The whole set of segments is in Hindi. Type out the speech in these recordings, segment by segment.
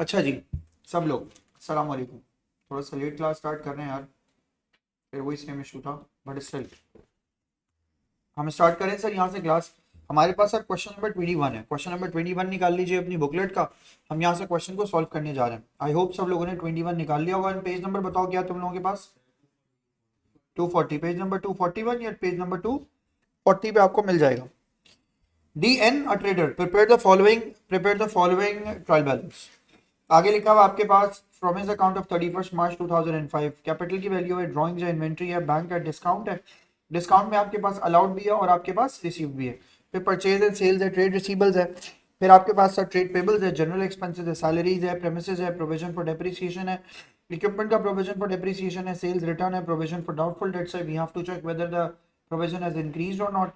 अच्छा जी, सब लोग अस्सलाम वालेकुम। थोड़ा सा लेट क्लास स्टार्ट कर रहे हैं यार, फिर वही सेम इशू था, बट स्टिल हम स्टार्ट करें सर यहाँ से क्लास। हमारे पास सर क्वेश्चन नंबर 21 है। क्वेश्चन नंबर 21 निकाल लीजिए अपनी बुकलेट का। हम यहाँ से क्वेश्चन को सॉल्व करने जा रहे हैं। आई होप सब लोगों ने 21 निकाल लिया होगा। पेज नंबर बताओ क्या तुम लोगों के पास? 240, पेज नंबर 241 या पेज नंबर 240 पे आपको मिल जाएगा। DN a trader prepare the following trial balance। आगे लिखा हुआ आपके पास from his account of 31 March 2005। Capital की वैल्यू है, ड्राइंग्स है, इन्वेंट्री है, बैंक है, डिस्काउंट है। डिस्काउंट में आपके पास अलाउड भी है और आपके पास रिसीव भी है। फिर परचेज है, सेल्स है, ट्रेड रिसीबल्स है। फिर आपके पास सर ट्रेड पेबल्स है, जनरल एक्सपेंसेस है, सैलरीज है, प्रेमिसेस है, प्रोविजन फॉर डेप्रिसिएशन है, इक्विपमेंट का प्रोविजन फॉर डेप्रिसिएशन है, सेल्स रिटर्न है, प्रोविजन फॉर डाउटफुल डेट्स है। We have to check whether the provision has increased or not.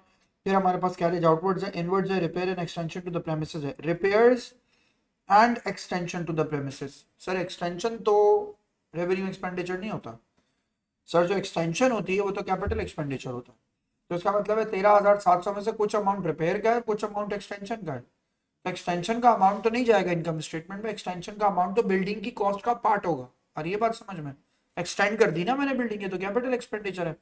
फिर हमारे पास कैरेज आउटवर्ड्स है, इनवर्ड्स है, repair and extension to the premises है। Repairs and extension to the premises. Sir extension तो रेवेन्यू एक्सपेंडिचर नहीं होता सर, जो एक्सटेंशन होती है वो तो कैपिटल एक्सपेंडिचर होता है। तो इसका मतलब है 13,700 में से कुछ अमाउंट रिपेयर का है, कुछ अमाउंट एक्सटेंशन का है। तो एक्सटेंशन का अमाउंट तो नहीं जाएगा इनकम स्टेटमेंट में, एक्सटेंशन का अमाउंट तो बिल्डिंग की कॉस्ट का पार्ट होगा। और ये बात समझ में, एक्सटेंड कर दी ना मैंने बिल्डिंग, ये तो कैपिटल एक्सपेंडिचर है।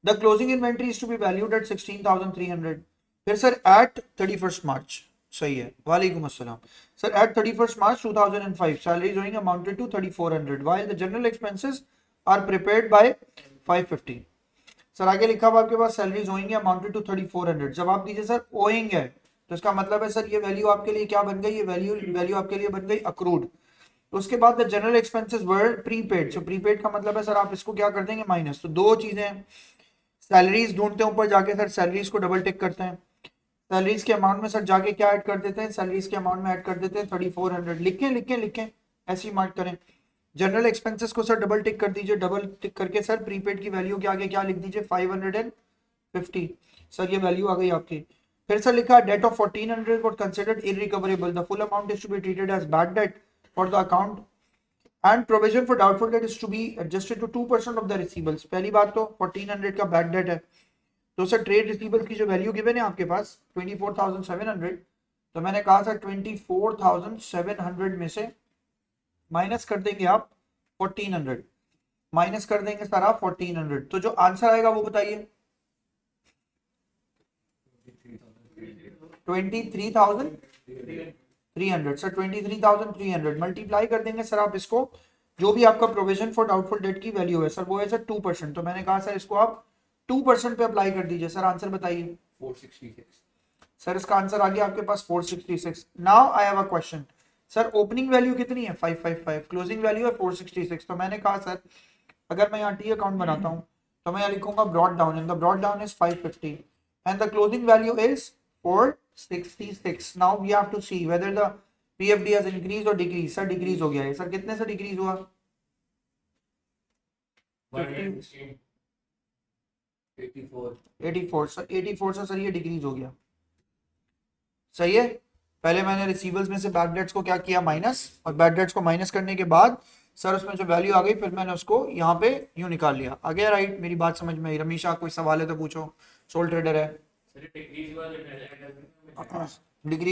The closing inventory is to be valued at 16,300। फिर सर एट 31 मार्च, सही है, वालेकुम अस्सलाम। Sir at 31 March 2005 salaries owing amounted to 3,400 while the general expenses are prepared by 550। Sir आगे लिखा हुआ आपके पास सैलरीज owing है अमाउंटेड टू 3,400। जब आप दीजिए सर ओइंग है तो इसका मतलब है सर ये वैल्यू आपके लिए क्या बन गई, ये वैल्यू आपके लिए बन गई अक्रूड। तो उसके बाद the general expenses were prepaid. So prepaid का मतलब है सर आप इसको क्या कर देंगे, माइनस। तो दो चीजें हैं, सैलरीज ढूंढते हैं ऊपर जाके सर, सैलरीज को डबल टिक करते हैं, सैलरीज के अमाउंट में सर जाके क्या ऐड कर देते हैं, सैलरीज के अमाउंट में ऐड कर देते हैं 3,400। लिखें ऐसे ही मार्क करें। जनरल एक्सपेंसेस को सर डबल टिक कर दीजिए, डबल टिक करके सर प्रीपेड की वैल्यू के आगे क्या लिख दीजिए, 550। सर ये वैल्यू आ गई आपकी। फिर सर लिखा debt of 1,400 was considered irrecoverable. The full amount is to be treated as bad debt for the account and provision for doubtful debt is to be adjusted to 2% of the receivables. पहली बात तो 1,400 का बैड डेट है, तो सर ट्रेड रिसीवेबल्स की जो वैल्यू गिवन है आपके पास 24,700, तो मैंने कहा सर 24,700 में से माइनस कर देंगे आप 1,400, माइनस कर देंगे सर आप 1,400। तो जो आंसर आएगा वो बताइए, 23,300। सर 23,300 मल्टीप्लाई कर देंगे सर आप इसको, जो भी आपका प्रोविजन फॉर डाउटफुल डेट की वैल्यू है सर वो है सर 2%। तो मैंने कहा सर इसको आप 2% पे अप्लाई कर दीजिए। सर आंसर बताइए। 466। सर इसका आंसर आ गया आपके पास 466। Now I have a question. Sir opening value कितनी है 555, क्लोजिंग वैल्यू है 466। तो मैंने कहा सर अगर मैं यहाँ टी अकाउंट बनाता हूँ तो मैं यहाँ लिखूंगा brought down, and the brought down is 550 and the closing value is 466। Now we have to see whether the PFD has increase और डिक्रीज। सर डिक्रीज हो गया है। सर कितने से डिक्रीज हुआ? 84। सर 84 से सर ये डिक्रीज हो गया, सही है। पहले मैंने रिसीवेबल्स में से बैड डेट्स को क्या किया, माइनस, और बैड डेट्स को माइनस करने के बाद सर उसमें जो वैल्यू आ गई फिर मैंने उसको यहाँ पे यूं निकाल लिया। आ गया राइट? मेरी बात समझ में आई? रमीशा कोई सवाल है तो पूछो, सोल ट्रेडर है। डिक्रीज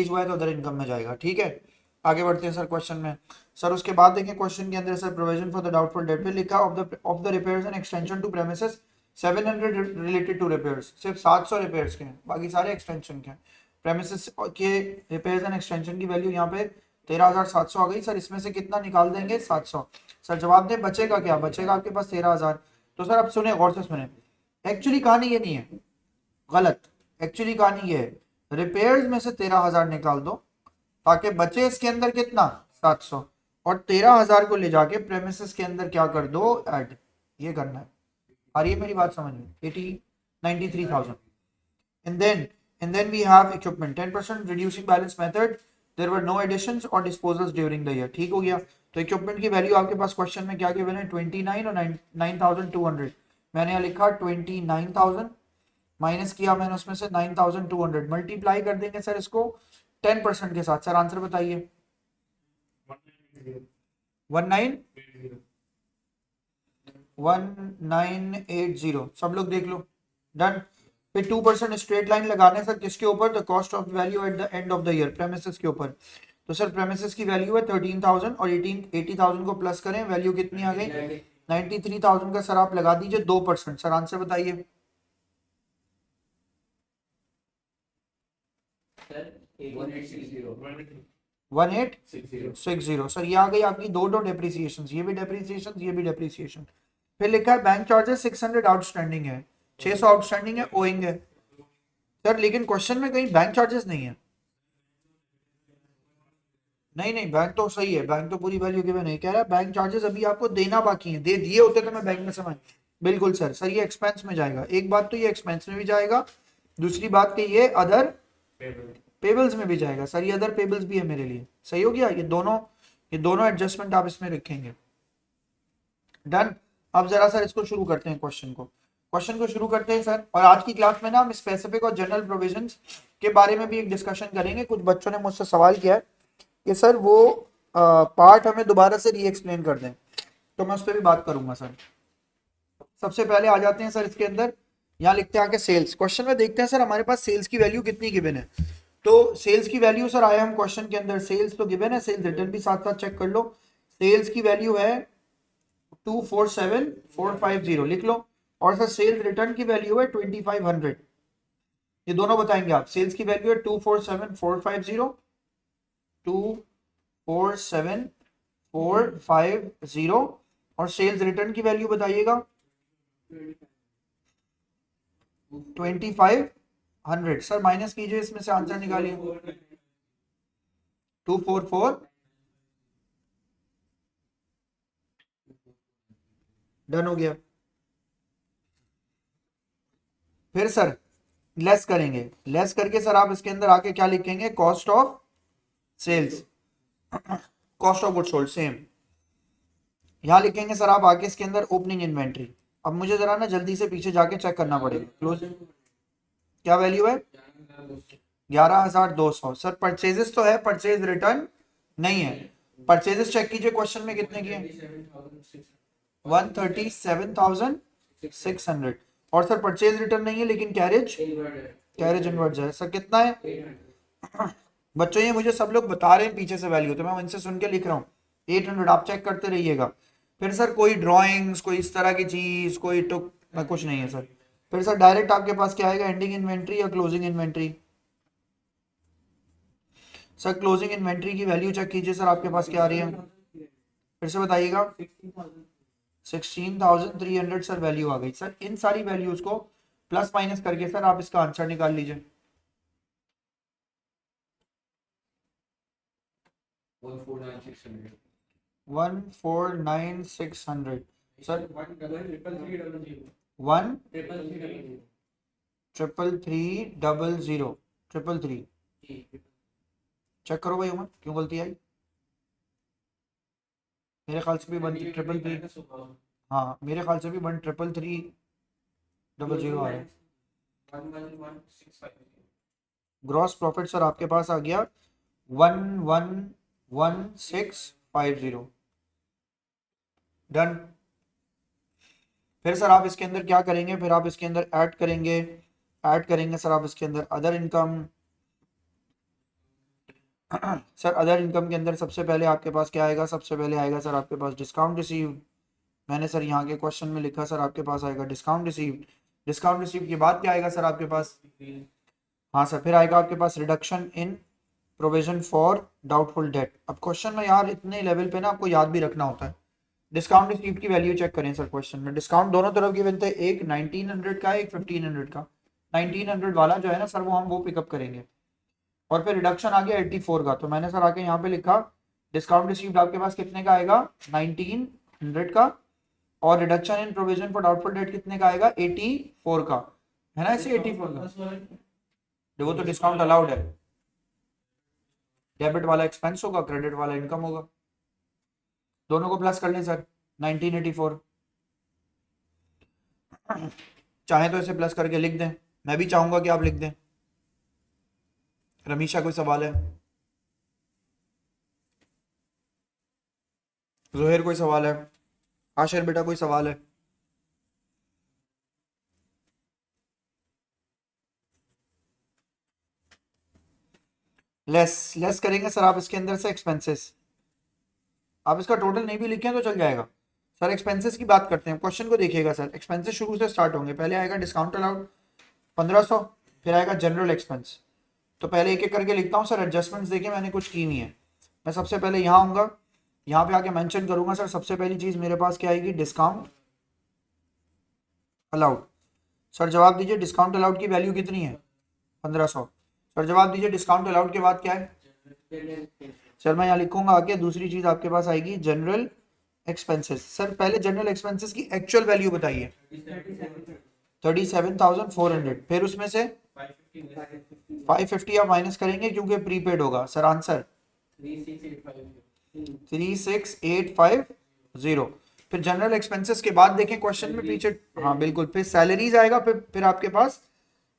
हुआ है तो अदर इनकम में जाएगा, ठीक है। आगे बढ़ते हैं सर क्वेश्चन में। सर उसके बाद देखें क्वेश्चन के अंदर sir provision for the doubtful debt पे लिखा off the repairs and extension to premises 700 related to repairs. सिर्फ 700 रिपेयर्स के हैं, बाकी सारे एक्सटेंशन के हैं। प्रेमिसेस के रिपेयर्स एंड एक्सटेंशन की वैल्यू यहाँ पे 13,700 आ गई। सर इसमें से कितना निकाल देंगे, 700। सर जवाब दें बचेगा क्या, बचेगा आपके पास 13,000। तो सर अब सुने, गौर से सुने, एक्चुअली कहानी ये नहीं है, गलत। एक्चुअली कहानी ये है, रिपेयर्स में से 13,000 निकाल दो ताकि बचे इसके अंदर कितना, 700, और 13,000 को ले जाके प्रेमिसेस के अंदर क्या कर दो, ऐड। ये करना है। और ये मेरी बात समझ में, 93,000। and then we have equipment 10% reducing balance method, there were no additions or disposals during the year। ठीक हो गया। तो इक्विपमेंट की वैल्यू आपके पास क्वेश्चन में क्या गिवन है, 29 और 9,200। मैंने यहाँ लिखा 29,000 माइनस किया मैंने उसमें से 9,200, मल्टीप्लाई कर देंगे सर इसको 10% के साथ। सर आंसर बताइए। 1980। सब लोग देख लो, डन। फिर 2% स्ट्रेट लाइन लगाने सर किसके ऊपर, the cost of value at the end of the year, premises के ऊपर। तो सर प्रेमिसेस की वैल्यू है 13,000 और 80,000 को प्लस करें, वैल्यू कितनी आ गई 93,000 का। सर आप लगा दीजिए 2%। सर आंसर बताइए। 1860। सर ये आ गई आपकी दो डेप्रिसिएशन, ये भी डेप्रिसिएशन, ये भी डेप्रिसिएशन। फिर लिखा है बैंक चार्जेस 600 आउटस्टैंडिंग है, 600 आउटस्टैंडिंग है, ओइंग है। सर लेकिन क्वेश्चन में कहीं बैंक चार्जेस नहीं है। नहीं नहीं, बैंक तो सही है, बैंक तो पूरी वैल्यू गिवन नहीं कह रहा, बैंक चार्जेस अभी आपको देना बाकी है, दे दिए होते तो मैं बैंक में समझ। बिल्कुल सर, सर ये एक्सपेंस में जाएगा। एक बात तो ये एक्सपेंस में भी जाएगा, दूसरी बात कि ये अदर पेबल्स में भी जाएगा। सर ये अदर पेबल्स भी है मेरे लिए, सही हो गया। ये दोनों एडजस्टमेंट आप इसमें रखेंगे। डन। अब जरा सर इसको शुरू करते हैं, क्वेश्चन को शुरू करते हैं सर। और आज की क्लास में ना हम स्पेसिफिक और जनरल प्रोविजंस के बारे में भी एक डिस्कशन करेंगे। कुछ बच्चों ने मुझसे सवाल किया है कि सर वो पार्ट हमें दोबारा से री एक्सप्लेन कर दें, तो मैं उस पर भी बात करूंगा सर। सबसे पहले आ जाते हैं सर इसके अंदर, यहाँ लिखते हैं आके सेल्स। क्वेश्चन में देखते हैं सर हमारे पास सेल्स की वैल्यू कितनी गिवन है। तो सेल्स की वैल्यू सर आया हम क्वेश्चन के अंदर, सेल्स तो गिवन है, सेल्स रिटर्न भी साथ साथ चेक कर लो। सेल्स की वैल्यू है 247450, लिख लो। और सर सेल्स रिटर्न की वैल्यू है 2500। ये दोनों बताएंगे आप। सेल्स की वैल्यू है 247450, 247450, और सेल्स रिटर्न की वैल्यू बताइएगा 2500। सर माइनस कीजिए, इसमें से आंसर निकालिए। 244। डन हो गया। फिर सर लेस करेंगे, लेस करके सर आप इसके अंदर आके क्या लिखेंगे, cost of sales, cost of goods sold same. यहां लिखेंगे सर आप आके इसके अंदर ओपनिंग इन्वेंट्री। अब मुझे जरा ना जल्दी से पीछे जाके चेक करना पड़ेगा। क्लोज क्या वैल्यू है 11,200। सर परचेजेस तो है, परचेज रिटर्न नहीं है। परचेजेस चेक कीजिए क्वेश्चन में कितने किए, 137,600। और सर परचेज रिटर्न नहीं है, लेकिन कैरेज इनवर्ड्स है। सर कितना है बच्चों, ये मुझे सब लोग बता रहे हैं पीछे से वैल्यू, तो मैं उनसे सुन के लिख रहा हूँ। 800 आप चेक करते रहिएगा। फिर सर कोई ड्राइंग्स, कोई इस तरह की चीज, कोई टुक कुछ नहीं है सर। फिर सर डायरेक्ट आपके पास क्या आएगा, एंडिंग इन्वेंट्री या closing inventory. Sir closing inventory की वैल्यू चेक कीजिए सर, आपके पास क्या आ रही है, फिर से बताइएगा। 16,300 सर वैल्यू आ गई। सर इन सारी वैल्यूज को प्लस माइनस करके सर आप इसका आंसर निकाल लीजिए। 149,600। सर 1,333,000, 333। चेक करो भाई उमर, क्यों गलती आई। मेरे ख्याल से भी 1,333, हाँ मेरे ख्याल से भी 1,333,000 आ रहा है। ग्रॉस प्रॉफिट सर आपके पास आ गया 1,11650। डन। फिर सर आप इसके अंदर क्या करेंगे, फिर आप इसके अंदर ऐड करेंगे सर आप इसके अंदर other income. Sir other income के अंदर सबसे पहले आपके पास क्या आएगा, सबसे पहले आएगा सर आपके पास डिस्काउंट रिसीव्ड। मैंने सर यहाँ के क्वेश्चन में लिखा सर आपके पास आएगा डिस्काउंट रिसीव्ड। डिस्काउंट रिसीव्ड के बाद क्या आएगा सर आपके पास, हाँ सर फिर आएगा आपके पास reduction in provision for doubtful debt. अब क्वेश्चन में यार इतने लेवल पे ना आपको याद भी रखना होता है। डिस्काउंट रिसीव्ड की वैल्यू चेक करें सर क्वेश्चन में। डिस्काउंट दोनों तरफ गिवन थे, एक 1900 का, एक 1500 का। 1900 वाला जो है ना सर, वो पिकअप करेंगे। और फिर रिडक्शन आ गया 84 का, तो मैंने सर आके यहाँ पे लिखा डिस्काउंट रिसीव्ड आपके पास कितने का आएगा 1900 का, और reduction in provision for doubtful date कितने का आएगा 84 का, है ना ऐसे 84 का। वो तो डिस्काउंट अलाउड है, डेबिट वाला एक्सपेंस होगा, क्रेडिट वाला इनकम होगा। दोनों को प्लस कर लें सर 1984। चाहे तो इसे प्लस करके लिख दें, मैं भी चाहूंगा कि आप लिख दें। रमीशा कोई सवाल है, जोहेर कोई सवाल है, आशिर बेटा कोई सवाल है। लेस करेंगे सर आप इसके अंदर से एक्सपेंसेस। आप इसका टोटल नहीं भी लिखें तो चल जाएगा सर। एक्सपेंसेस की बात करते हैं, क्वेश्चन को देखिएगा सर। एक्सपेंसेस शुरू से स्टार्ट होंगे, पहले आएगा डिस्काउंट अलाउड 1500, फिर आएगा जनरल एक्सपेंस। तो पहले एक एक करके लिखता हूँ सर। एडजस्टमेंट्स देखिए मैंने कुछ की नहीं है। मैं सबसे पहले यहाँ आऊँगा, यहाँ पे आके मेंशन करूंगा सर। सबसे पहली चीज़ मेरे पास क्या आएगी, डिस्काउंट अलाउड। सर जवाब दीजिए डिस्काउंट अलाउड की वैल्यू कितनी है, 1500। सर जवाब दीजिए डिस्काउंट अलाउड के बाद क्या है। सर मैं यहाँ लिखूंगा आके, दूसरी चीज़ आपके पास आएगी जनरल एक्सपेंसेस। सर पहले जनरल एक्सपेंसेस की एक्चुअल वैल्यू बताइए, 37,400। फिर उसमें से 550 आप माइनस करेंगे क्योंकि प्रीपेड होगा। Sir answer 36850। फिर जनरल एक्सपेंसेस के बाद देखें क्वेश्चन में पीछे, हाँ बिल्कुल, फिर सैलरीज आएगा। फिर आपके पास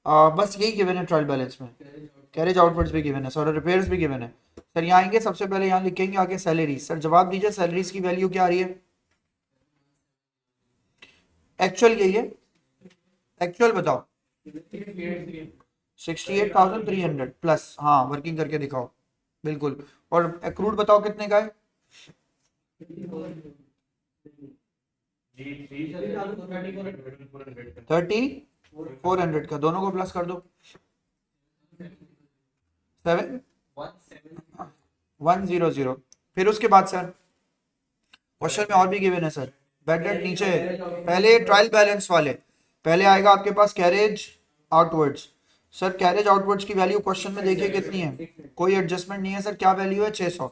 बस यही गिवन है ट्रायल बैलेंस में। कैरेज आउटवर्ड्स भी गिवन है सर, रिपेयर्स भी गिवन है सर। यहाँ आएंगे सबसे पहले, यहाँ लिखेंगे आगे सैलरीज। सर जवाब दीजिए सैलरीज की वैल्यू क्या आ रही है, एक्चुअल यही है, एक्चुअल बताओ। 68,300 प्लस, हाँ वर्किंग करके दिखाओ बिल्कुल। और एक्रूड बताओ कितने का है, 3400 का। दोनों को प्लस कर दो, 7100। फिर उसके बाद सर क्वेश्चन में और भी गिवन है सर, बैड डेट नीचे है। पहले ट्रायल बैलेंस वाले, पहले आएगा आपके पास carriage outwards. Sir carriage outwards की वैल्यू क्वेश्चन में देखिए कितनी है, कोई एडजस्टमेंट नहीं है सर। क्या वैल्यू है, 600।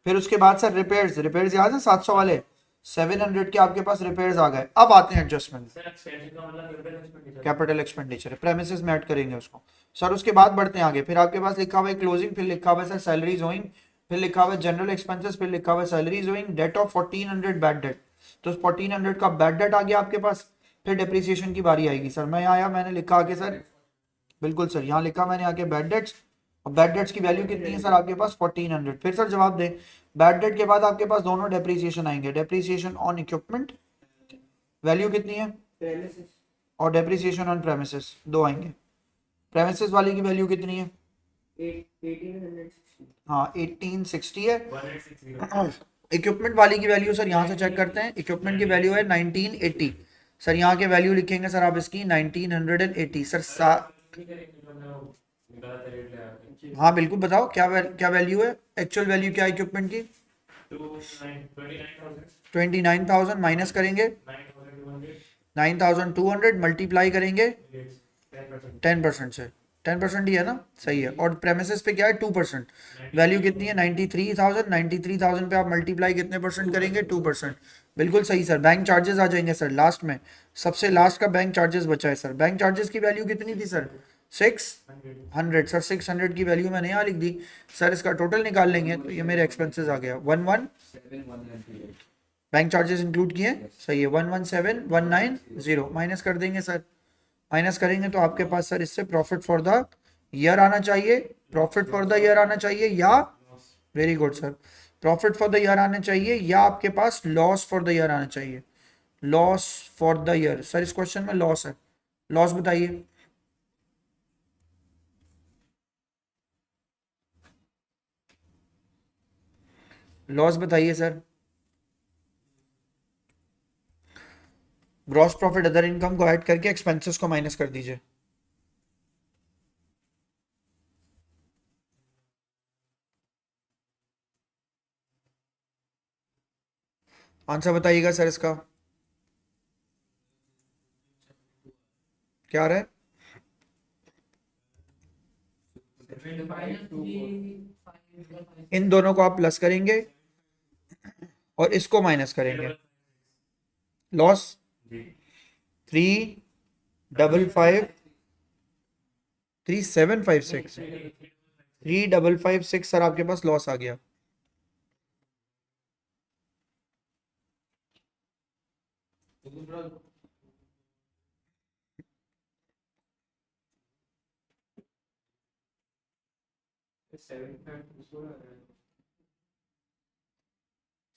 फिर उसके बाद सर रिपेयर्स, रिपेयर्स याद है 700 वाले, 700 के आपके पास रिपेयर्स आ गए। अब आते हैं एडजस्टमेंट, कैपिटल एक्सपेंडिचर है, प्रेमिसेस में ऐड करेंगे उसको। सर उसके बाद बढ़ते हैं आगे, फिर आपके पास लिखा हुआ है क्लोजिंग, फिर लिखा हुआ है सर सैलरीज ओइंग, फिर लिखा हुआ है जनरल एक्सपेंसेस, फिर लिखा हुआ है salaries owing, debt of 1400 bad debt. तो 1400 का बैड डेट आ गया आपके पास। फिर डिप्रिसिएशन की बारी आएगी सर। मैं यहाँ आया, मैंने लिखा आगे सर, बिल्कुल सर यहाँ लिखा मैंने आगे बैड डेट्स। और बैड डेट्स की वैल्यू कितनी है सर आपके पास, 1400। फिर सर जवाब दें, बैड डेट के बाद आपके पास दोनों डेप्रिसिएशन आएंगे। डेप्रिसिएशन ऑन इक्विपमेंट वैल्यू कितनी है, और डेप्रिसिएशन ऑन प्रेमिसेस, दो आएंगे। प्रेमिसेस वाली की वैल्यू कितनी है, 1860। हाँ 1860 है। इक्विपमेंट वाली की वैल्यू सर यहाँ से चेक करते हैं, इक्विपमेंट की वैल्यू है 1980। सर यहाँ के वैल्यू लिखेंगे सर आप इसकी 1980 सर। हाँ बिल्कुल बताओ क्या वैल्यू है, एक्चुअल वैल्यू क्या है इक्विपमेंट की, 29,000 माइनस करेंगे 9,200, मल्टीप्लाई करेंगे 10% से। 10% ही है ना, सही है। और प्रेमिसेस पे क्या है, 2%। वैल्यू कितनी है, 93,000। 93,000 पे आप मल्टीप्लाई कितने परसेंट करेंगे, 2%। बिल्कुल सही सर। बैंक चार्जेस आ जाएंगे सर लास्ट में, सबसे लास्ट का बैंक चार्जेस बचा है सर। बैंक चार्जेस की वैल्यू कितनी थी सर, 600। सर 600 की वैल्यू मैंने यहाँ लिख दी सर। इसका टोटल निकाल लेंगे तो ये मेरे एक्सपेंसेस आ गया 11, बैंक चार्जेस इंक्लूड किए, सही है, 117190 माइनस कर देंगे सर। माइनस करेंगे तो आपके पास सर इससे प्रॉफिट फॉर द ईयर आना चाहिए, प्रॉफिट फॉर द ईयर आना चाहिए, या very good sir, profit for the year आना चाहिए, या आपके पास लॉस फॉर द ईयर आना चाहिए। Loss for the year, sir इस क्वेश्चन में लॉस है, लॉस बताइए। लॉस बताइए sir. Gross profit other income को ऐड करके एक्सपेंसेस को माइनस कर दीजिए। आंसर बताइएगा सर इसका क्या आ रहा है, इन दोनों को आप प्लस करेंगे और इसको माइनस करेंगे। लॉस 3,556 सर आपके पास लॉस आ गया।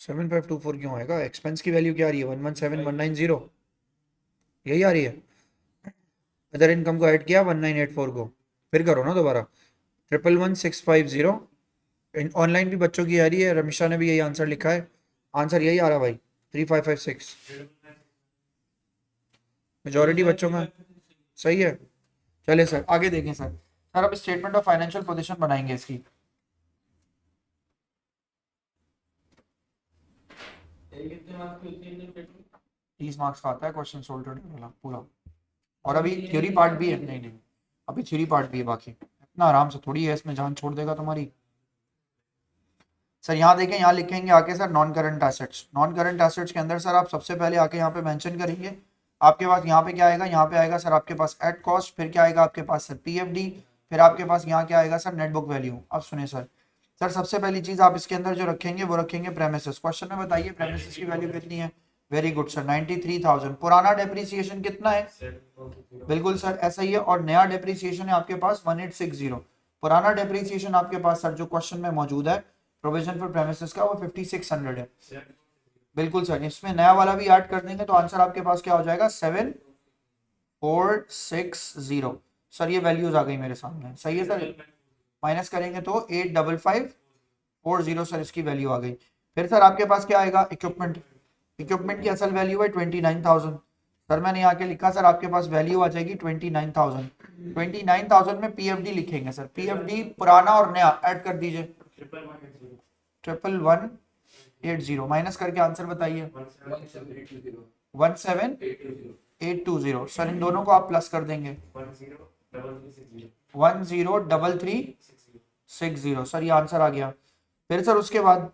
सेवन 524 क्यों आएगा, एक्सपेंस की वैल्यू क्या आ रही है, 117190 यही आ रही है। अदर इनकम को ऐड किया 1984 को, फिर करो ना दोबारा, 111650 ऑनलाइन भी बच्चों की आ रही है, रमिशा ने भी यही आंसर लिखा है, आंसर यही आ रहा भाई 3556, मेजॉरिटी बच्चों का सही है। चलिए सर आगे देखें सर। सर अब स्टेटमेंट ऑफ फाइनेंशियल पोजीशन बनाएंगे इसकी। 30 मार्क्स का आता है क्वेश्चन सोल्व वाला पूरा, और अभी थ्योरी पार्ट भी है। नहीं नहीं, अभी थ्योरी पार्ट भी है बाकी, इतना आराम से थोड़ी है, इसमें जान छोड़ देगा तुम्हारी। सर यहाँ देखें, यहाँ लिखेंगे आके sir non current assets. Non current assets के अंदर सर आप सबसे पहले आके यहाँ पे मेंशन करेंगे, आपके पास यहाँ पे क्या आएगा, यहाँ पे आएगा सर आपके पास एट कॉस्ट, फिर क्या आएगा आपके पास सर पीएफडी, फिर आपके पास यहाँ क्या आएगा सर नेट बुक वैल्यू। अब सुनिए सर, सर सबसे पहली चीज आप इसके अंदर जो रखेंगे वो रखेंगे प्रेमिसेस। क्वेश्चन में बताइए प्रेमिसेस की वैल्यू कितनी है। Very good sir 93,000। पुराना डेप्रिसिएशन कितना है, बिल्कुल सर ऐसा ही है, और नया डेप्रिसिएशन है आपके पास 1860। पुराना डेप्रिसिएशन आपके पास सर जो क्वेश्चन में मौजूद है प्रोविजन फॉर प्रेमिसेस का, वो 5600 है। बिल्कुल सर, इसमें नया वाला भी ऐड कर देंगे तो आंसर आपके पास क्या हो जाएगा 7460। सर ये वैल्यूज आ गई मेरे सामने, सही है सर। माइनस करेंगे तो 85540 सर इसकी वैल्यू आ गई। फिर सर आपके पास क्या आएगा इक्विपमेंट। इक्विपमेंट की असल वैल्यू है 29,000। सर मैंने यहाँ के लिखा सर आपके पास वैल्यू आ जाएगी 29,000। 29,000 में पीएफडी लिखेंगे सर, पीएफडी पुराना और नया ऐड कर दीजिए 11180, माइनस करके आंसर बताइए 17820। सर इन दोनों को आप प्लस कर देंगे 103360। सर ये आंसर आ गया। फिर सर उसके बाद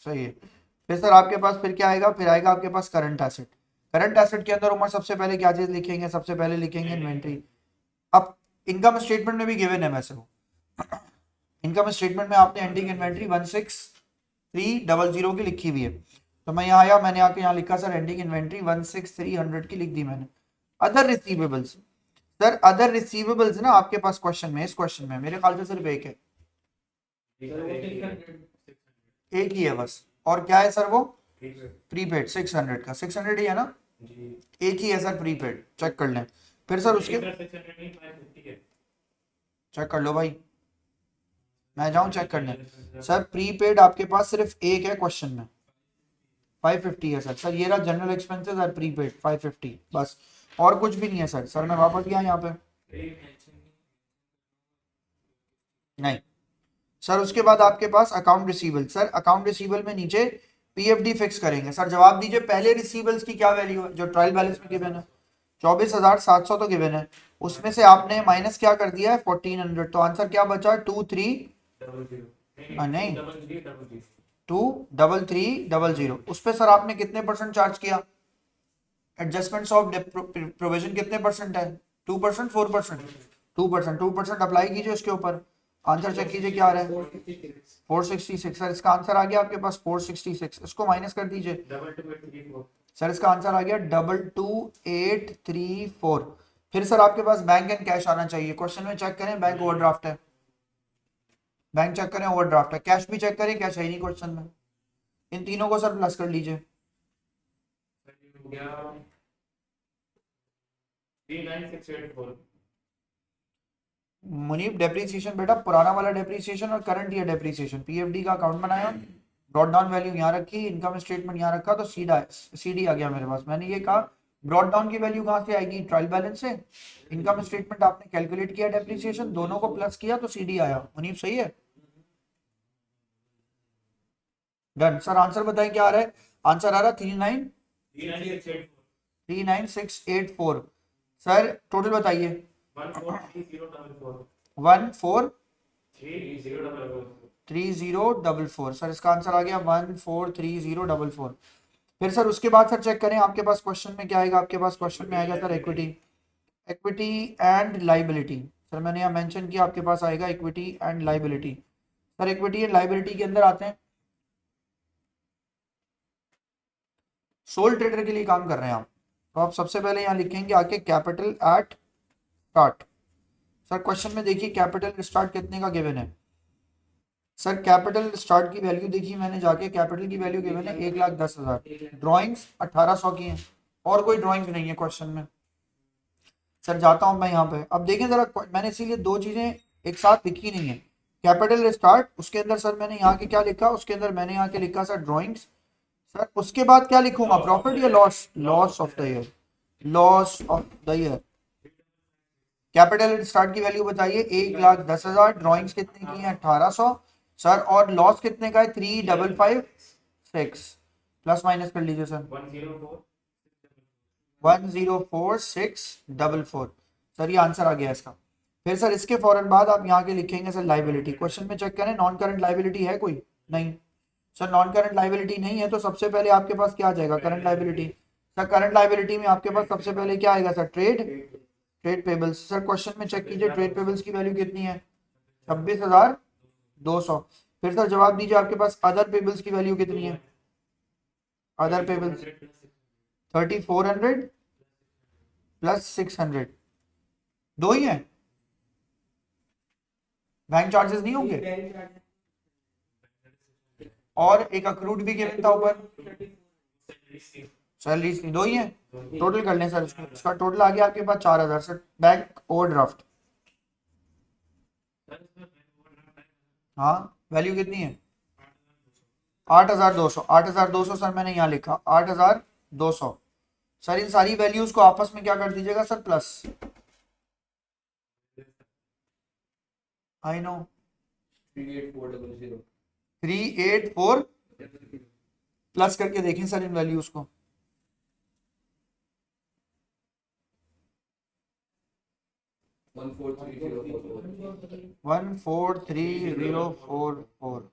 सही है। फिर सर आपके पास फिर क्या आएगा, फिर आएगा आपके पास करंट एसेट। करंट एसेट के अंदर उमर सबसे पहले क्या चीज लिखेंगे, सबसे पहले लिखेंगे इन्वेंट्री। अब इनकम स्टेटमेंट में भी गिवन है वैसे वो, इनकम स्टेटमेंट में आपने एंडिंग इन्वेंट्री 16300 की लिखी हुई है, तो मैं यहाँ आया, मैंने आके यहाँ लिखा सर एंडिंग इन्वेंट्री 16300 की लिख दी मैंने। Other receivables, sir other receivables ना आपके पास क्वेश्चन में, इस क्वेश्चन में मेरे ख्याल से सिर्फ एक है, एक ही है बस। और क्या है सर वो प्रीपेड 600 का, 600 ही है ना, एक ही है सर प्रीपेड, चेक कर लें। फिर सर उसके चेक कर लो भाई, मैं जाऊं चेक करने। सर प्रीपेड आपके पास सिर्फ एक है क्वेश्चन में, 550 है सर। सर ये रहा जनरल एक्सपेंसेस और प्रीपेड 550 बस, और कुछ भी नहीं है सर। सर मैं वापस गया यहाँ पे, नहीं सर। उसके बाद आपके पास account receivable. Sir account receivable में नीचे पीएफडी फिक्स करेंगे। सर जवाब दीजिए पहले रिसीवेबल्स की क्या वैल्यू है, जो ट्रायल बैलेंस में गिवन है 24,700 तो गिवन है, उसमें से आपने माइनस क्या कर दिया है 1400, तो आंसर क्या बचा नहीं 23300। उस पे सर आपने कितने परसेंट चार्ज किया, एडजस्टमेंट्स ऑफ प्रोविजन कितने परसेंट है 2%, 4%, 2%, 2% अप्लाई कीजिए उसके ऊपर, आंसर चेक कीजिए क्या आ रहा है 466। सर इसका आंसर आ गया आपके पास 466, इसको माइनस कर दीजिए, सर इसका आंसर आ गया 22834। फिर सर आपके पास बैंक एंड कैश आना चाहिए। क्वेश्चन में चेक करें बैंक ओवरड्राफ्ट है, बैंक चेक करें ओवरड्राफ्ट है, कैश भी चेक करें कैश है ही नहीं क्वेश्चन में। इन तीनों को सर प्लस कर लीजिए, 39684। मुनीब डेप्रीसिएशन बेटा पुराना वाला डेप्रीसिएशन और करंट ईयर डेप्रीसिएशन, पीएफडी का अकाउंट बनाया, ब्रॉड डाउन वैल्यू यहाँ रखी, इनकम स्टेटमेंट यहाँ रखा, तो सीडी आ गया मेरे पास। मैंने ये कहा ब्रॉड डाउन की वैल्यू कहाँ से आएगी, ट्रायल बैलेंस से। इनकम स्टेटमेंट आपने कैलकुलेट किया डेप्रीसिएशन, दोनों को प्लस किया तो सीडी आया। मुनीब सही है, डन। सर आंसर बताएं क्या आ रहा है, आंसर आ रहा है 39684। सर टोटल बताइए 14304। सर इसका आंसर आ गया 14304। फिर सर उसके बाद सर चेक करें आपके पास क्वेश्चन में क्या आएगा, आपके पास क्वेश्चन में आएगा sir equity, equity and liability. Sir मैंने यहाँ मेंशन किया आपके पास आएगा equity and liability. Sir equity and liability के अंदर आते हैं, सोल ट्रेडर के लिए काम कर रहे हैं आप, तो आप सबसे पहले यहाँ लिखेंगे आके capital eight start. Sir question में देखिए कैपिटल स्टार्ट कितने का गिवन है। सर कैपिटल स्टार्ट की वैल्यू देखिए मैंने जाके, कैपिटल की वैल्यू गिवन है 1,10,000, ड्रॉइंग्स 1800 की हैं, और कोई ड्रॉइंग्स नहीं है क्वेश्चन में। सर जाता हूँ मैं यहाँ पे। अब देखें जरा, मैंने इसीलिए दो चीजें एक साथ लिखी नहीं है। कैपिटल स्टार्ट, उसके अंदर सर मैंने यहाँ के क्या लिखा, उसके अंदर मैंने यहाँ के लिखा सर ड्राइंग्स। सर उसके बाद क्या लिखूंगा, प्रॉफिट या loss? Loss of the year, loss of the year. Capital start की वैल्यू बताइए, 1,10,000। ड्राइंग्स कितने की है, 1800 सर। और लॉस कितने का है, 3,556। प्लस माइनस कर लीजिए सर, 104,644। सर ये आंसर आ गया इसका। फिर सर इसके फौरन बाद आप यहाँ के लिखेंगे सर लाइबिलिटी। क्वेश्चन में चेक करें, नॉन करंट लाइबिलिटी है कोई? नहीं सर, नॉन करंट लाइबिलिटी नहीं है, तो सबसे पहले आपके पास क्या आ जाएगा, current liability. Sir current liability में आपके पास सबसे पहले क्या आएगा sir, trade pebbles. Sir question में चेक कीजिए, ट्रेड पेबल्स की वैल्यू कितनी है, 26,200। फिर सर जवाब दीजिए, आपके पास अदर पेबल्स की वैल्यू कितनी है? अदर पेबल्स 3,400 प्लस 600, दो ही है। बैंक चार्जेस नहीं होंगे, और एक अक्रूड भी गिवन था ऊपर, सैलरीज की, दो ही है। टोटल कर लें सर इसको, इसका टोटल आ गया आपके पास 4,000 सर। बैंक ओवरड्राफ्ट, हाँ वैल्यू कितनी है, 8,200। 8,200 सर मैंने यहाँ लिखा 8,200। सर इन सारी वैल्यूज को आपस में क्या कर दीजिएगा sir, plus. I know 384 plus करके देखें सर इन वैल्यूज को। 143,044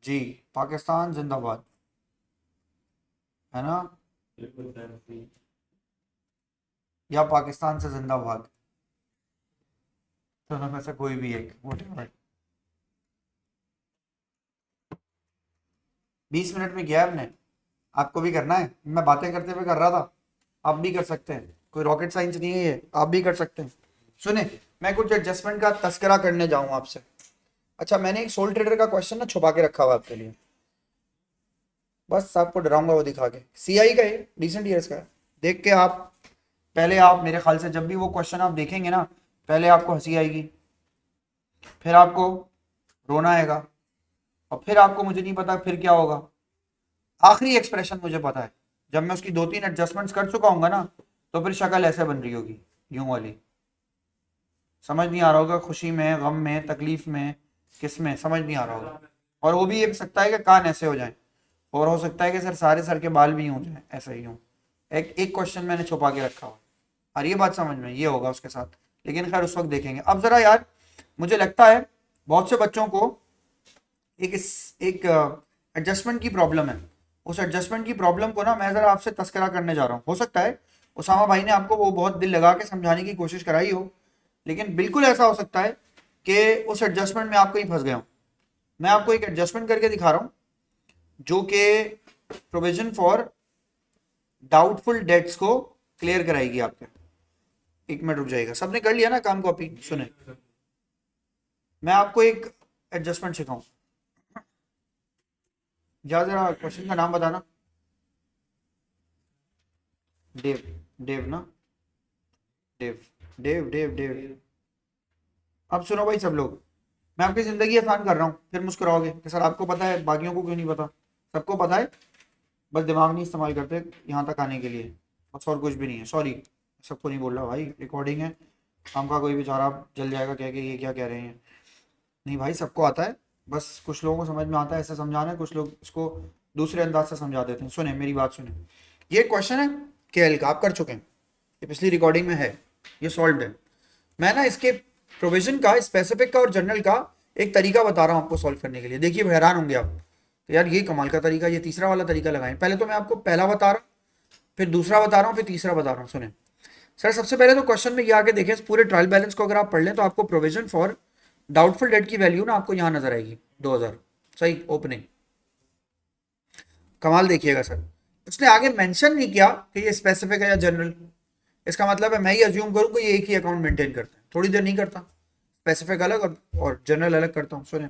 जी। पाकिस्तान जिंदाबाद, है ना, या पाकिस्तान से जिंदाबाद, दोनों में से कोई भी एक, व्हाटएवर। 20 मिनट में किया है हमने, आपको भी करना है? मैं बातें करते हुए कर रहा था, आप भी कर सकते हैं, कोई रॉकेट साइंस नहीं है ये, आप भी कर सकते हैं। सुने, मैं कुछ एडजस्टमेंट का तस्करा करने जाऊँ आपसे। अच्छा, मैंने एक सोल ट्रेडर का क्वेश्चन ना छुपा के रखा हुआ आपके लिए, बस आपको डराऊंगा वो दिखा के। सीआई का है, रिसेंट ईयर्स का है, देख के आप पहले, आप मेरे ख्याल से जब भी वो क्वेश्चन आप देखेंगे ना, पहले आपको हंसी आएगी, फिर आपको रोना आएगा, और फिर आपको, मुझे नहीं पता फिर क्या होगा। आखिरी एक्सप्रेशन मुझे पता है, जब मैं उसकी 2-3 एडजस्टमेंट्स कर चुका हूँ ना, तो फिर शक्ल ऐसे बन रही होगी, यूं वाली। समझ नहीं आ रहा होगा, खुशी में, गम में, तकलीफ में, किस में, समझ नहीं आ रहा होगा। और वो भी हो सकता है कि कान ऐसे हो जाए, और हो सकता है कि सर सर के बाल भी हो जाए, ऐसा ही हो। एक एक क्वेश्चन मैंने छुपा के रखा हुआ, और ये बात समझ में, ये होगा उसके साथ, लेकिन खैर उस वक्त देखेंगे। अब जरा यार, मुझे लगता है बहुत से बच्चों को एक एडजस्टमेंट की प्रॉब्लम है। उस एडजस्टमेंट की प्रॉब्लम को ना मैं जरा आपसे तस्करा करने जा रहा हूँ। हो सकता है उसामा भाई ने आपको वो बहुत दिल लगा के समझाने की कोशिश कराई हो, लेकिन बिल्कुल ऐसा हो सकता है कि उस एडजस्टमेंट में आप कहीं फंस गए हो। मैं आपको एक एडजस्टमेंट करके दिखा रहा हूँ, जो कि प्रोविजन फॉर डाउटफुल डेट्स को क्लियर कराएगी आपके। एक मिनट रुक जाएगा, सबने कर लिया ना काम, कॉपी? सुने, मैं आपको एक एडजस्टमेंट सिखाऊं। जरा क्वेश्चन का नाम बताना। डेव, डेव ना, डेव डेव डेव डेव। अब सुनो भाई सब लोग, मैं आपकी जिंदगी आसान कर रहा हूँ, फिर मुस्कुराओगे कि सर आपको पता है, बाकियों को क्यों नहीं पता? सबको पता है, बस दिमाग नहीं इस्तेमाल करते यहाँ तक आने के लिए, बस, और कुछ भी नहीं है। सॉरी, सबको नहीं बोल रहा भाई, रिकॉर्डिंग है, हम का कोई बेचारा जल जाएगा कह के ये क्या कह रहे हैं। नहीं भाई, सबको आता है, बस कुछ लोगों को समझ में आता है ऐसे समझाना है, कुछ लोग इसको दूसरे अंदाज से समझा देते हैं। सुने मेरी बात, सुने, ये क्वेश्चन है केएल का, आप कर चुके हैं, ये पिछली रिकॉर्डिंग में है, ये सॉल्व है। मैं ना इसके प्रोविजन का, स्पेसिफिक का और जनरल का एक तरीका बता रहा हूँ आपको सॉल्व करने के लिए। देखिए हैरान होंगे आप, तो यार ये कमाल का तरीका, ये तीसरा वाला तरीका लगाएं। पहले तो मैं आपको पहला बता रहा हूँ, फिर दूसरा बता रहा हूँ, फिर तीसरा बता रहा हूँ। सुने सर, सबसे पहले तो क्वेश्चन में ये आके देखें, पूरे ट्रायल बैलेंस को अगर आप पढ़ लें तो आपको प्रोविजन फॉर डाउटफुल डेट की वैल्यू ना आपको यहाँ नजर आएगी, 2000, सही ओपनिंग। कमाल देखिएगा सर, उसने आगे मेंशन नहीं किया कि ये स्पेसिफिक है या जनरल। इसका मतलब है मैं ही अज्यूम करूँ कि ये एक ही अकाउंट मेंटेन करता है, थोड़ी देर नहीं करता, स्पेसिफिक अलग और जनरल अलग करता हूँ। सुने,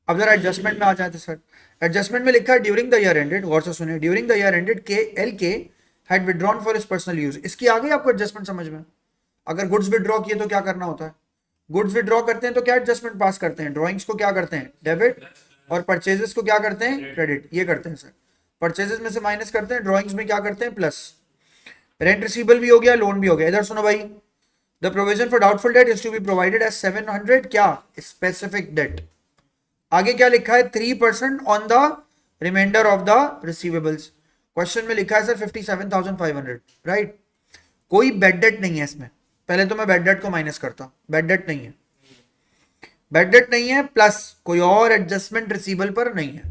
अब जरा एडजस्टमेंट में आ जाते सर। एडजस्टमेंट में लिखा है ड्यूरिंग द ईयर एंडेड, गौर से सुने, ड्यूरिंग द ईयर एंडेड के एल के had withdrawn for his personal use. इसकी आ गई आपको एडजस्टमेंट समझ में? अगर गुड्स विड्रॉ किए तो क्या करना होता है? गुड्स विड्रॉ करते हैं तो क्या एडजस्टमेंट पास करते हैं? ड्रॉइंग्स को क्या करते हैं? डेबिट, और परचेजेस को क्या करते हैं? क्रेडिट। ये करते हैं सर, परचेजेस में से माइनस करते हैं, ड्रॉइंग्स में क्या करते हैं? प्लस। रेंट रिसीवेबल भी हो गया, लोन भी हो गया। इधर सुनो भाई, the provision for doubtful debt is to be provided as 700 क्या स्पेसिफिक डेट। आगे क्या लिखा है? 3% on the remainder of the receivables. Question में लिखा है सर 57,500, राइट। कोई बेड डेट नहीं है इसमें। पहले तो मैं बेड डेट को माइनस करता हूं, बेड डेट नहीं है, बेड डेट नहीं है, प्लस कोई और एडजस्टमेंट रिसीवेबल पर नहीं है।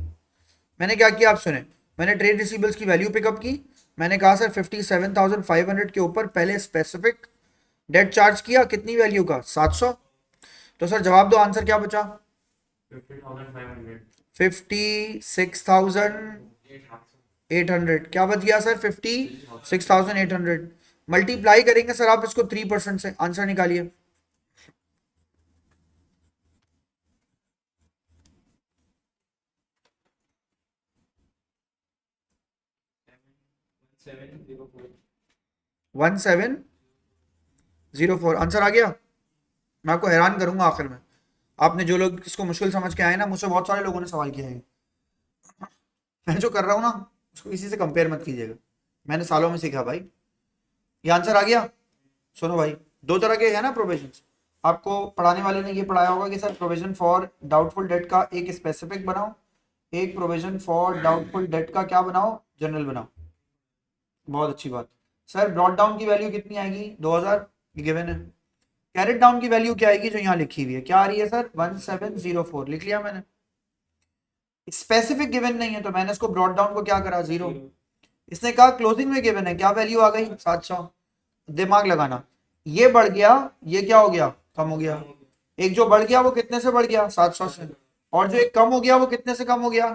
मैंने क्या किया आप सुने, मैंने ट्रेड रिसीवेबल्स की वैल्यू पिकअप की। मैंने कहा सर 57,500 के ऊपर पहले स्पेसिफिक डेट चार्ज किया, कितनी वैल्यू का? 700। तो सर जवाब दो, आंसर क्या बचा? 50,500. 56,800। क्या बच गया सर? 56,800। मल्टीप्लाई करेंगे सर आप इसको 3% से, आंसर निकालिए। Seven zero four. 1704 आंसर आ गया। मैं आपको हैरान करूंगा आखिर में। आपने जो लोग इसको मुश्किल समझ के आए ना, मुझसे बहुत सारे लोगों ने सवाल किया है। मैं जो कर रहा हूँ ना, उसको किसी से कंपेयर मत कीजिएगा, मैंने सालों में सीखा भाई। ये आंसर आ गया। सुनो भाई, दो तरह के है ना प्रोविजन। आपको पढ़ाने वाले ने ये पढ़ाया होगा कि sir provision for doubtful date का एक स्पेसिफिक बनाओ, एक प्रोविजन फॉर डाउटफुल डेट का क्या बनाओ? जनरल बनाओ। बहुत अच्छी बात। सर ब्रॉट डाउन की वैल्यू कितनी आएगी? 2000, ये गिवन है। कैरेट डाउन की वैल्यू क्या आएगी? जो यहाँ लिखी हुई है, क्या आ रही है सर? 1704 लिख लिया मैंने। स्पेसिफिक गिवन नहीं है तो मैंने इसको ब्रॉट डाउन को क्या करा? 0। इसने कहा क्लोजिंग में गिवन है, क्या वैल्यू आ गई? 700। दिमाग लगाना, ये बढ़ गया, ये क्या हो गया? कम हो गया। एक जो बढ़ गया वो कितने से बढ़ गया? 700 से। और जो एक कम हो गया वो कितने से कम हो गया?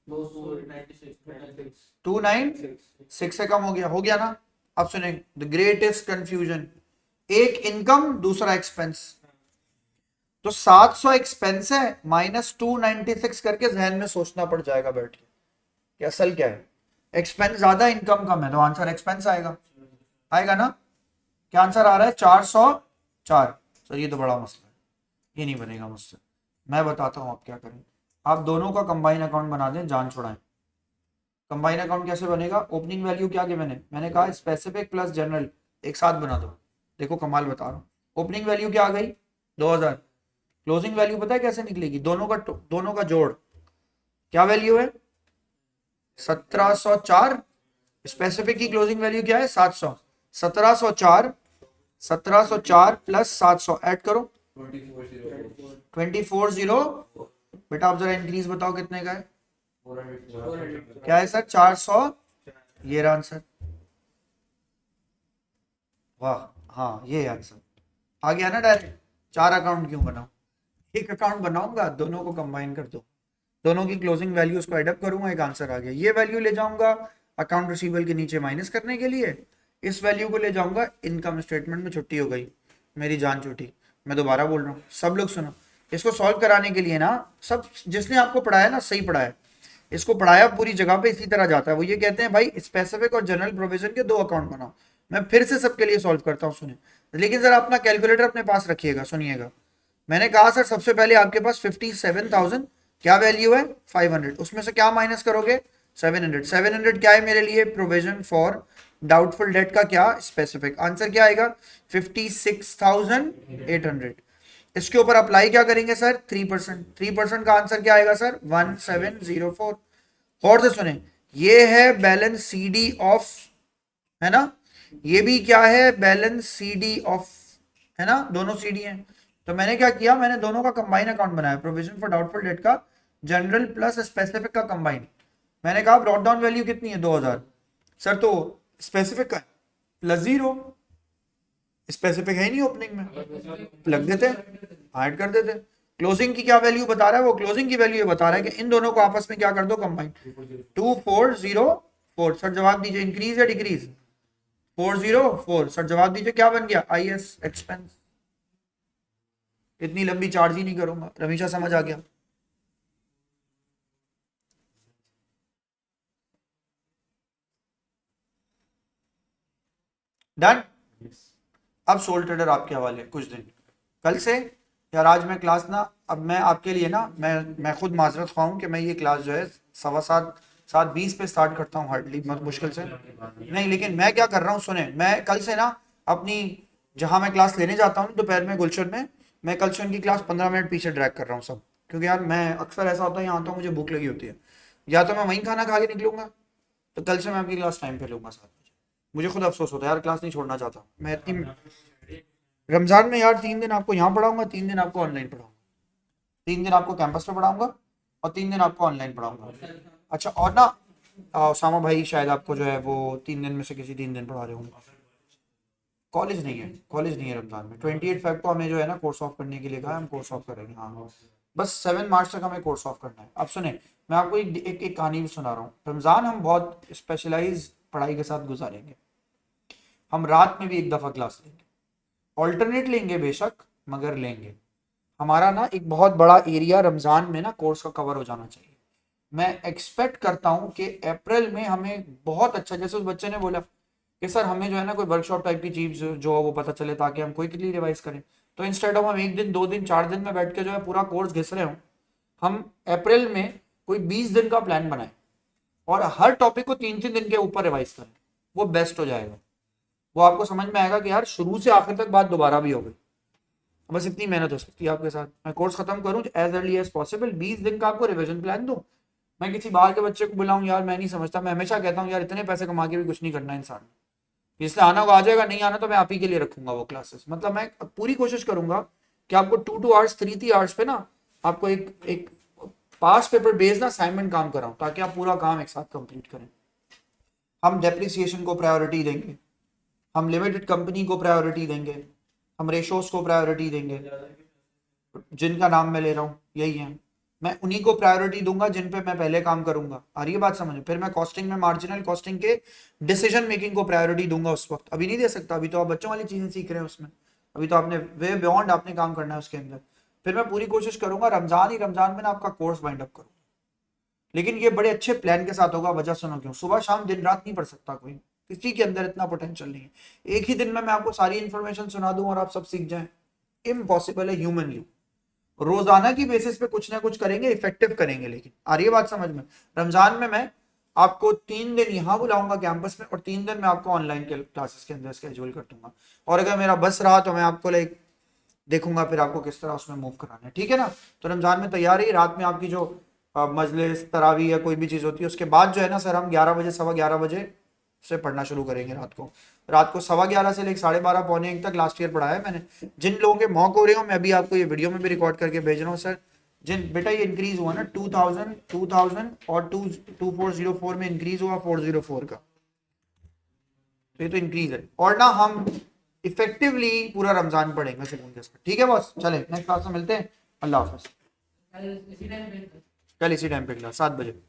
296 से कम हो गया। हो गया ना? अब सुने, द ग्रेटेस्ट कंफ्यूजन, एक इनकम दूसरा एक्सपेंस। तो 700 एक्सपेंस है, माइनस 296 करके जहन में सोचना पड़ जाएगा बैठ के कि असल क्या है। एक्सपेंस ज्यादा, इनकम कम है, तो आंसर एक्सपेंस आएगा। आएगा ना? क्या आंसर आ रहा है? 404। सर ये तो बड़ा मसला है, ये नहीं बनेगा मुझसे। मैं बताता हूँ आप क्या करें। आप दोनों का कंबाइन अकाउंट बना दें, जान छुड़ाएं। कंबाइन अकाउंट कैसे बनेगा? ओपनिंग वैल्यू क्या गिवन है? मैंने कहा स्पेसिफिक प्लस जनरल एक साथ बना दो। देखो कमाल बता रहा हूँ। ओपनिंग वैल्यू क्या आ गई? 2000। क्लोजिंग वैल्यू पता है कैसे निकलेगी? दोनों का जोड़। क्या वैल्यू है? 1704। स्पेसिफिक की क्लोजिंग वैल्यू क्या है? 700। 1704 प्लस 700 ऐड करो 2404। बेटा आप जरा इंक्रीज बताओ कितने का है? क्या है सर? 400। ये रहा आंसर। वाह, हाँ ये आंसर आ गया ना डायरेक्ट। 4 अकाउंट क्यों बनाओ? एक अकाउंट बनाऊंगा, दोनों को कंबाइन कर दो, दोनों की क्लोजिंग वैल्यूज को एडअप करूंगा, एक आंसर आ गया। ये वैल्यू ले जाऊंगा अकाउंट रिसीवेबल के नीचे माइनस करने के लिए, इस वैल्यू को ले जाऊंगा इनकम स्टेटमेंट में। छुट्टी हो गई, मेरी जान छुट्टी। मैं दोबारा बोल रहा हूँ, सब लोग सुनो। इसको सॉल्व कराने के लिए ना, सब जिसने आपको पढ़ाया ना सही पढ़ाया, इसको पढ़ाया पूरी जगह पे इसी तरह जाता है। वो ये कहते हैं भाई स्पेसिफिक और जनरल प्रोविजन के 2 अकाउंट बनाओ। मैं फिर से सबके लिए सॉल्व करता हूँ, सुनिए। लेकिन जरा अपना कैलकुलेटर अपने पास रखिएगा, सुनिएगा। मैंने कहा सर सबसे पहले आपके पास 57,000 क्या वैल्यू है? 500। उसमें से क्या माइनस करोगे? 700। 700 क्या है मेरे लिए? प्रोविजन फॉर डाउटफुल डेट का क्या? स्पेसिफिक। आंसर क्या आएगा? 56,800। इसके ऊपर अप्लाई क्या करेंगे सर? 3%। 3% का आंसर क्या आएगा सर? 1704। और से सुने, ये है बैलेंस सीडी ऑफ, है ना? ये भी क्या है? बैलेंस सीडी ऑफ, है ना? दोनों सीडी हैं। तो मैंने क्या किया, मैंने दोनों का कंबाइन अकाउंट बनाया, प्रोविजन फॉर डाउटफुल डेट का जनरल प्लस स्पेसिफिक का कंबाइन। मैंने कहा ब्रॉट डाउन वैल्यू कितनी है? 2000। सर तो स्पेसिफिक का प्लस 0, स्पेसिफिक है ही नहीं ओपनिंग में, लग देते, ऐड कर देते। क्लोजिंग की क्या वैल्यू बता रहा है? वो क्लोजिंग की वैल्यू ये बता रहा है कि इन दोनों को आपस में क्या कर दो? कंबाइन। 2404। सर जवाब दीजिए, इंक्रीज या डिक्रीज? 404। सर जवाब दीजिए, क्या बन गया? IS expense. इतनी लंबी चार्ज ही नहीं करूंगा, रमीशा समझ आ गया? डन। Yes. अब सोल ट्रेडर आपके हवाले है कुछ दिन, कल से यार आज मैं क्लास ना, अब मैं आपके लिए ना, मैं खुद माजरत ख्वाह हूं कि मैं ये क्लास जो है 7:15 7:20 पे स्टार्ट करता हूँ हार्डली, बहुत मुश्किल से। नहीं लेकिन मैं क्या कर रहा हूँ सुने, मैं कल से ना अपनी जहां मैं क्लास लेने जाता हूँ दोपहर में गुलशन में, मैं कल से उनकी क्लास 15 मिनट पीछे ड्रैग कर रहा हूँ सब, क्योंकि यार मैं अक्सर ऐसा होता है यहाँ आता हूँ मुझे भूख लगी होती है, या तो मैं वहीं खाना खा के निकलूंगा, तो कल से मैं आपकी क्लास टाइम पे लूंगा 7 बजे। मुझे खुद अफसोस होता है यार, क्लास नहीं छोड़ना चाहता मैं इतनी। रमजान में यार 3 दिन आपको यहाँ पढ़ाऊंगा, 3 दिन आपको ऑनलाइन पढ़ाऊंगा, 3 दिन आपको कैंपस पे पढ़ाऊंगा और 3 दिन आपको ऑनलाइन पढ़ाऊंगा। अच्छा और ना उसामा भाई शायद आपको जो है वो 3 दिन में से किसी 3 दिन पढ़ा रहे होंगे। कॉलेज नहीं है, कॉलेज नहीं है रमजान में। 28 फेब को हमें जो है ना कोर्स ऑफ करने के लिए कहा है, हम कोर्स ऑफ करेंगे। हाँ बस 7 मार्च तक हमें कोर्स ऑफ करना है। अब सुने मैं आपको एक कहानी भी सुना रहा हूँ। रमजान हम बहुत स्पेशलाइज पढ़ाई के साथ गुजारेंगे। हम रात में भी एक दफा क्लास लेंगे, ऑल्टरनेट लेंगे बेशक, मगर लेंगे। हमारा ना एक बहुत बड़ा एरिया रमजान में ना कोर्स का कवर हो जाना चाहिए। मैं एक्सपेक्ट करता हूँ कि अप्रैल में हमें बहुत अच्छा, जैसे उस बच्चे ने बोला कि सर हमें जो है ना कोई वर्कशॉप टाइप की चीज जो है वो पता चले ताकि हम क्विकली रिवाइज करें। तो इंस्टेड ऑफ हम 1 दिन 2 दिन 4 दिन में बैठ के जो है पूरा कोर्स घिस रहे हो, हम अप्रैल में कोई 20 दिन का प्लान बनाएं और हर टॉपिक को 3 3 दिन के ऊपर रिवाइज करें। वो बेस्ट हो जाएगा। वो आपको समझ में आएगा कि यार शुरू से आखिर तक बात दोबारा भी हो गई। बस इतनी मेहनत हो सकती है आपके साथ। मैं कोर्स खत्म करूं एज अर्ली एज पॉसिबल, 20 दिन का आपको रिवीजन प्लान दूं। मैं किसी बाहर के बच्चे को बुलाऊं यार, मैं नहीं समझता। मैं हमेशा कहता हूं यार इतने पैसे कमा के भी कुछ नहीं करना इंसान ने, इसलिए आना होगा आ जाएगा, नहीं आना तो मैं आप ही के लिए रखूंगा वो क्लासेस। मतलब मैं पूरी कोशिश करूंगा कि आपको 2 2 आवर्स 3 3 आवर्स पे ना आपको एक पास पेपर बेस्ड ना असाइनमेंट काम कराऊं ताकि आप पूरा काम एक साथ कंप्लीट करें। हम डेप्रिसिएशन को प्रायोरिटी देंगे, हम लिमिटेड कंपनी को प्रायोरिटी देंगे, हम रेशोस को प्रायोरिटी देंगे। जिनका नाम मैं ले रहा हूँ यही है, मैं उन्हीं को प्रायोरिटी दूंगा जिन पे मैं पहले काम करूंगा। आ रही है बात समझ में? फिर मैं कॉस्टिंग में मार्जिनल कॉस्टिंग के डिसीजन मेकिंग को प्रायोरिटी दूंगा उस वक्त। अभी नहीं दे सकता, अभी तो आप बच्चों वाली चीजें सीख रहे हैं उसमें, अभी तो आपने वे बियॉन्ड आपने काम करना है उसके अंदर। फिर मैं पूरी कोशिश करूंगा रमजान में ना आपका कोर्स वाइंड अप करूँ, लेकिन ये बड़े अच्छे प्लान के साथ होगा। वजह सुनो क्यों? सुबह शाम दिन रात नहीं पढ़ सकता कोई, किसी के अंदर इतना पोटेंशियल नहीं है। एक ही दिन में मैं आपको सारी इंफॉर्मेशन सुना दूं और आप सब सीख जाएं, इम्पॉसिबल है ह्यूमनली। रोजाना की बेसिस पे कुछ ना कुछ करेंगे, इफेक्टिव करेंगे। लेकिन आ रही है बात समझ में? रमजान में मैं आपको 3 दिन यहाँ बुलाऊंगा कैंपस में और 3 दिन मैं आपको ऑनलाइन के क्लासेस के अंदर स्केड्यूल कर दूंगा। और अगर मेरा बस रहा तो मैं आपको लाइक देखूंगा फिर आपको किस तरह उसमें मूव कराना है, ठीक है ना? तो रमजान में तैयार ही, रात में आपकी जो मजलिस तरावी या कोई भी चीज़ होती है उसके बाद जो है ना सर हम 11 बजे 11:15 बजे से पढ़ना शुरू करेंगे। रात को 11:15 से लेकर 12:30 पौने 1 तक लास्ट ईयर पढ़ाया है मैंने। जिन लोगों के मॉक हो रहे हो मैं अभी आपको ये वीडियो में भी रिकॉर्ड करके भेज रहा हूँ सर। जिन बेटा ये इंक्रीज हुआ ना 2000 और 2404 में इंक्रीज हुआ 404 का, तो ये तो इंक्रीज है। और ना हम इफेक्टिवली पूरा रमजान पढ़ेंगे सुकून के साथ, ठीक है बॉस? चले नेक्स्ट क्लास में मिलते हैं। अल्लाह हाफिज। कल इसी टाइम पे क्लास 7 बजे।